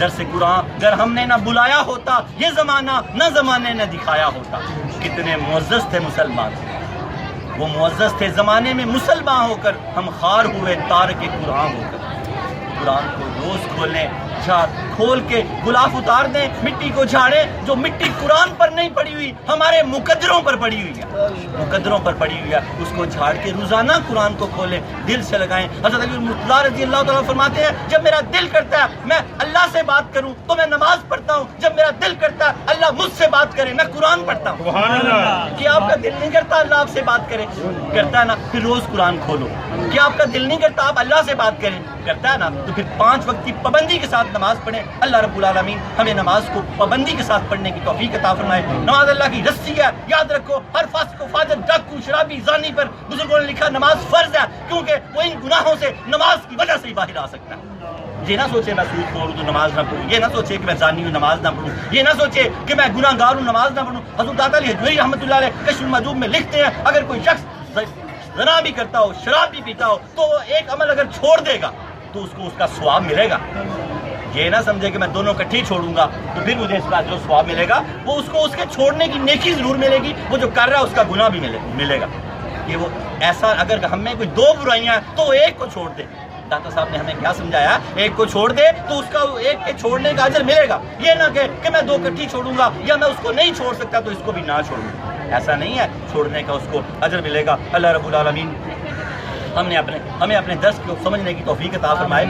درس قرآن اگر ہم نے نہ بلایا ہوتا یہ زمانہ نہ زمانے نے دکھایا ہوتا۔ کتنے معزز تھے مسلمان، وہ معزز تھے زمانے میں مسلمان ہو کر، ہم خار ہوئے تارک قرآن ہو کر۔ قرآن کو روز کھولیں، کھول کے غلاف اتار دیں، مٹی کو جھاڑیں جو مٹی قرآن پر نہیں پڑی ہوئی، ہمارے مقدروں پر پڑی ہوئی ہے، مقدروں پر پڑی ہوئی ہے، اس کو جھاڑ کے روزانہ قرآن کو کھولیں، دل سے لگائیں۔ حضرت علی المرتضیٰ رضی اللہ تعالیٰ فرماتے ہیں جب میرا دل کرتا ہے میں اللہ سے بات کروں تو میں نماز پڑھتا ہوں، جب میرا دل کرتا ہے اللہ مجھ سے بات کرے میں قرآن پڑھتا ہوں۔ سبحان اللہ۔ کہ آپ کا دل نہیں کرتا اللہ آپ سے بات کرے؟ کرتا ہے نا، پھر روز قرآن کھولو۔ کیا آپ کا دل نہیں کرتا آپ اللہ سے بات کریں؟ کرتا ہے نا، تو پھر 5 وقت کی پابندی کے ساتھ نماز پڑھیں۔ اللہ رب العالمین ہمیں نماز کو پابندی کے ساتھ پڑھنے کی توفیق عطا فرمائے۔ نماز اللہ کی رسی ہے، یاد رکھو، ہر فاسق و فاجر، ڈاکو، شرابی، زانی پر بزرگوں نے لکھا نماز فرض ہے، کیونکہ وہ ان گناہوں سے نماز کی وجہ سے ہی باہر آ سکتا ہے۔ یہ نہ سوچے میں سود خور ہوں تو نماز نہ پڑھوں، یہ نہ سوچے کہ میں زانی ہوں نماز نہ پڑھوں، یہ نہ سوچے کہ میں گناہ گار ہوں نماز نہ پڑھوں۔ حضرت داتا علی حجویری رحمۃ اللہ علیہ کشف المحجوب میں لکھتے ہیں اگر کوئی شخص زنا بھی کرتا ہو، شراب بھی پیتا ہو، تو وہ ایک عمل اگر چھوڑ دے گا تو اس کو اس کا ثواب ملے گا۔ یہ نہ سمجھے کہ میں دونوں کٹھی چھوڑوں گا تو پھر مجھے اس کا جو ثواب ملے گا وہ اس کو اس کے چھوڑنے کی نیکی ضرور ملے گی، وہ جو کر رہا ہے اس کا گناہ بھی ملے گا۔ کہ وہ ایسا اگر ہم میں کوئی 2 برائیاں ہیں تو ایک کو چھوڑ دے، داتا صاحب نے ہمیں کیا سمجھایا، ایک کو چھوڑ دے تو اس کا ایک کے چھوڑنے کا اجر ملے گا، یہ نہ کہ میں 2 کٹھی چھوڑوں گا یا میں اس کو نہیں چھوڑ سکتا تو اس کو بھی نہ چھوڑوں، ایسا نہیں ہے، چھوڑنے کا اس کو اجر ملے گا۔ اللہ رب العالمین ہمیں اپنے درس کو سمجھنے کی توفیق عطا فرمائے۔